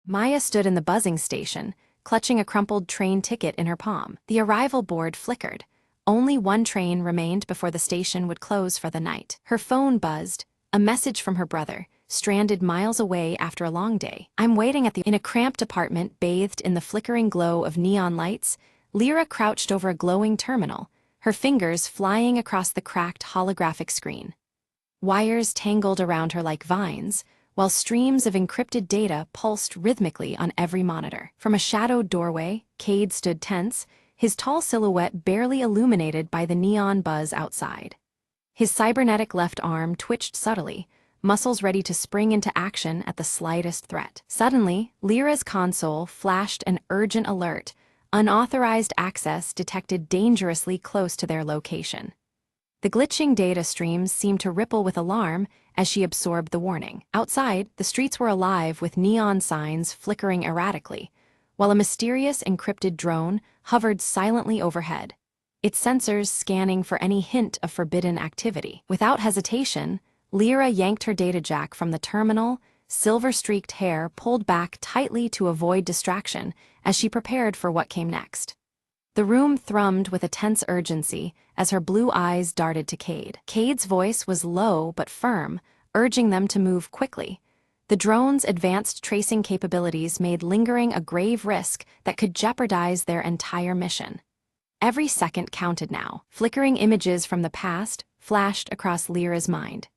Maya stood in the buzzing station, clutching a crumpled train ticket in her palm. The arrival board flickered. Only one train remained before the station would close for the night. Her phone buzzed, a message from her brother, stranded miles away after a long day. "I'm waiting in a cramped apartment bathed in the flickering glow of neon lights." Lyra crouched over a glowing terminal, her fingers flying across the cracked holographic screen. Wires tangled around her like vines, while streams of encrypted data pulsed rhythmically on every monitor. From a shadowed doorway, Cade stood tense, his tall silhouette barely illuminated by the neon buzz outside. His cybernetic left arm twitched subtly, muscles ready to spring into action at the slightest threat. Suddenly, Lyra's console flashed an urgent alert: unauthorized access detected dangerously close to their location. The glitching data streams seemed to ripple with alarm as she absorbed the warning. Outside, the streets were alive with neon signs flickering erratically, while a mysterious encrypted drone hovered silently overhead, its sensors scanning for any hint of forbidden activity. Without hesitation, Lyra yanked her data jack from the terminal, silver-streaked hair pulled back tightly to avoid distraction as she prepared for what came next. The room thrummed with a tense urgency as her blue eyes darted to Cade. Cade's voice was low but firm, urging them to move quickly. The drone's advanced tracing capabilities made lingering a grave risk that could jeopardize their entire mission. Every second counted now. Flickering images from the past flashed across Lyra's mind.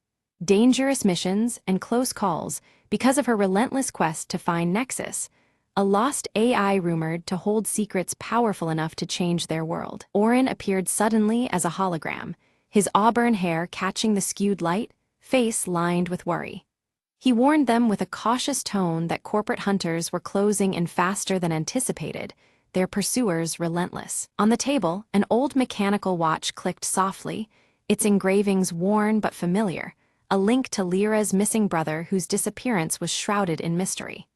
Dangerous missions and close calls because of her relentless quest to find Nexus, a lost AI rumored to hold secrets powerful enough to change their world. Orin appeared suddenly as a hologram, his auburn hair catching the skewed light, face lined with worry. He warned them with a cautious tone that corporate hunters were closing in faster than anticipated, their pursuers relentless. On the table, an old mechanical watch clicked softly, its engravings worn but familiar, a link to Lyra's missing brother whose disappearance was shrouded in mystery.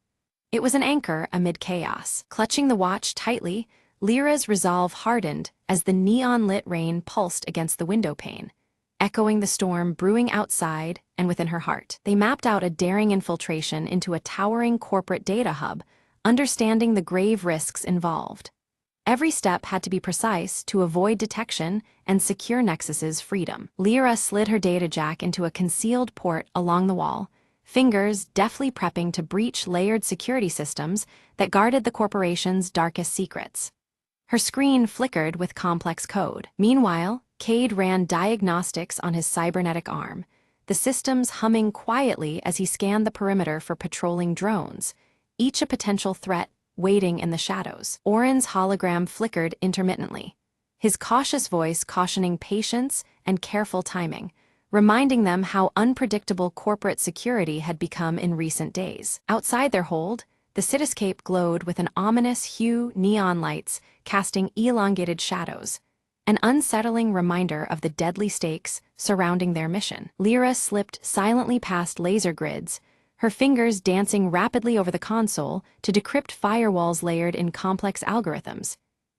It was an anchor amid chaos. Clutching the watch tightly, Lyra's resolve hardened as the neon-lit rain pulsed against the window pane, echoing the storm brewing outside and within her heart. They mapped out a daring infiltration into a towering corporate data hub, understanding the grave risks involved. Every step had to be precise to avoid detection and secure Nexus's freedom. Lyra slid her data jack into a concealed port along the wall, fingers deftly prepping to breach layered security systems that guarded the corporation's darkest secrets. Her screen flickered with complex code. Meanwhile, Cade ran diagnostics on his cybernetic arm, the systems humming quietly as he scanned the perimeter for patrolling drones, each a potential threat waiting in the shadows. Orin's hologram flickered intermittently, his cautious voice cautioning patience and careful timing, reminding them how unpredictable corporate security had become in recent days. Outside their hold, the cityscape glowed with an ominous hue neon lights casting elongated shadows, an unsettling reminder of the deadly stakes surrounding their mission. Lyra slipped silently past laser grids, her fingers dancing rapidly over the console to decrypt firewalls layered in complex algorithms,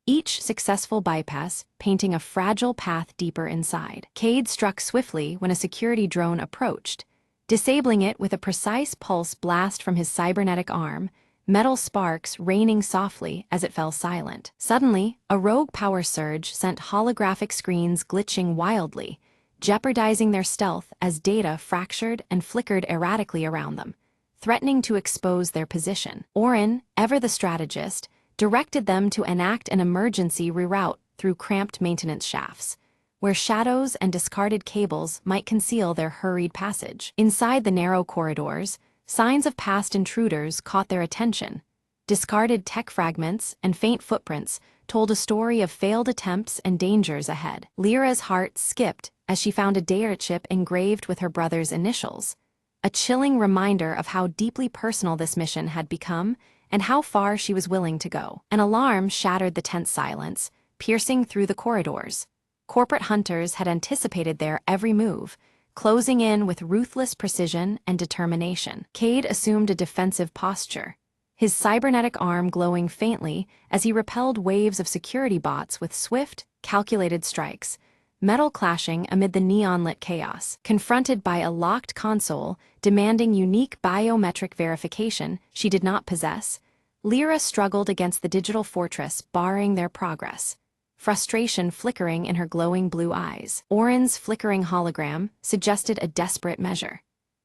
each successful bypass painting a fragile path deeper inside. Cade struck swiftly when a security drone approached, disabling it with a precise pulse blast from his cybernetic arm, metal sparks raining softly as it fell silent. Suddenly, a rogue power surge sent holographic screens glitching wildly, jeopardizing their stealth as data fractured and flickered erratically around them, threatening to expose their position. Orin, ever the strategist, directed them to enact an emergency reroute through cramped maintenance shafts, where shadows and discarded cables might conceal their hurried passage. Inside the narrow corridors, signs of past intruders caught their attention. Discarded tech fragments and faint footprints told a story of failed attempts and dangers ahead. Lyra's heart skipped as she found a data chip engraved with her brother's initials, a chilling reminder of how deeply personal this mission had become and how far she was willing to go. An alarm shattered the tense silence, piercing through the corridors. Corporate hunters had anticipated their every move, closing in with ruthless precision and determination. Cade assumed a defensive posture, his cybernetic arm glowing faintly as he repelled waves of security bots with swift, calculated strikes, metal clashing amid the neon-lit chaos. Confronted by a locked console demanding unique biometric verification she did not possess, Lyra struggled against the digital fortress barring their progress, frustration flickering in her glowing blue eyes. Orin's flickering hologram suggested a desperate measure: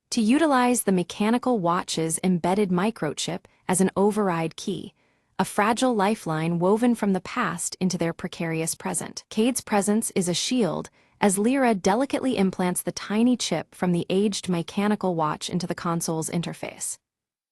to utilize the mechanical watch's embedded microchip as an override key, a fragile lifeline woven from the past into their precarious present. Cade's presence is a shield as Lyra delicately implants the tiny chip from the aged mechanical watch into the console's interface.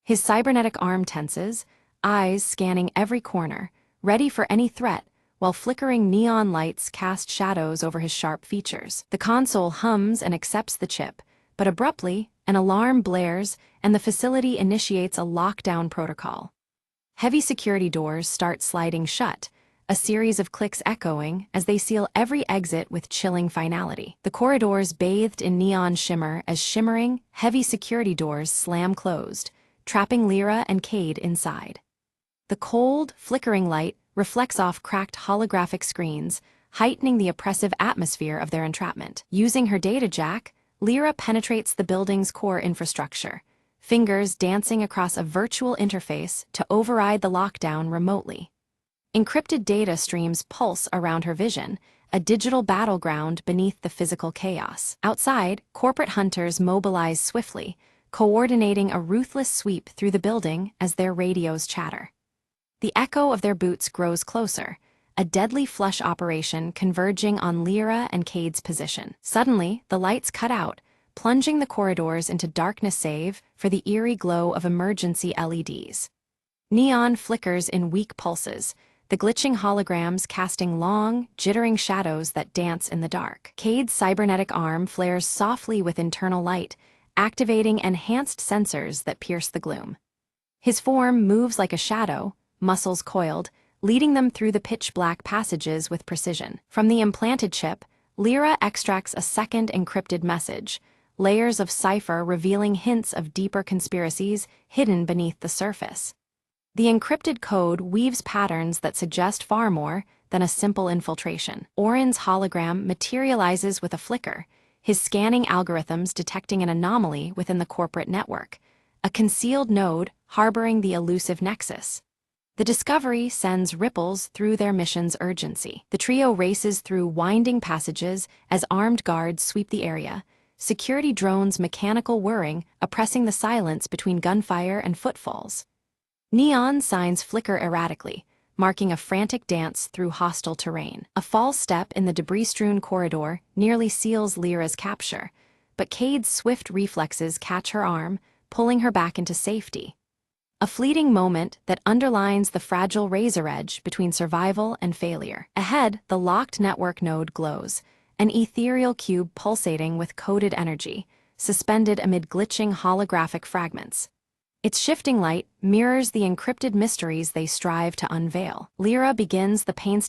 His cybernetic arm tenses, eyes scanning every corner, ready for any threat, while flickering neon lights cast shadows over his sharp features. The console hums and accepts the chip, but abruptly, an alarm blares and the facility initiates a lockdown protocol. Heavy security doors start sliding shut, a series of clicks echoing as they seal every exit with chilling finality. The corridors bathed in neon shimmer as shimmering, heavy security doors slam closed, trapping Lyra and Cade inside. The cold, flickering light reflects off cracked holographic screens, heightening the oppressive atmosphere of their entrapment. Using her data jack, Lyra penetrates the building's core infrastructure, fingers dancing across a virtual interface to override the lockdown remotely. Encrypted data streams pulse around her vision, a digital battleground beneath the physical chaos. Outside, corporate hunters mobilize swiftly, coordinating a ruthless sweep through the building as their radios chatter. The echo of their boots grows closer, a deadly flush operation converging on Lyra and Cade's position. Suddenly, the lights cut out, plunging the corridors into darkness save for the eerie glow of emergency LEDs. Neon flickers in weak pulses, the glitching holograms casting long, jittering shadows that dance in the dark. Cade's cybernetic arm flares softly with internal light, activating enhanced sensors that pierce the gloom. His form moves like a shadow, muscles coiled, leading them through the pitch-black passages with precision. From the implanted chip, Lyra extracts a second encrypted message, layers of cipher revealing hints of deeper conspiracies hidden beneath the surface. The encrypted code weaves patterns that suggest far more than a simple infiltration. Orin's hologram materializes with a flicker, his scanning algorithms detecting an anomaly within the corporate network, a concealed node harboring the elusive nexus. The discovery sends ripples through their mission's urgency. The trio races through winding passages as armed guards sweep the area, security drones' mechanical whirring oppressing the silence between gunfire and footfalls. Neon signs flicker erratically, marking a frantic dance through hostile terrain. A false step in the debris-strewn corridor nearly seals Lyra's capture, but Cade's swift reflexes catch her arm, pulling her back into safety. A fleeting moment that underlines the fragile razor edge between survival and failure. Ahead, the locked network node glows, an ethereal cube pulsating with coded energy, suspended amid glitching holographic fragments. Its shifting light mirrors the encrypted mysteries they strive to unveil. Lyra begins the painstaking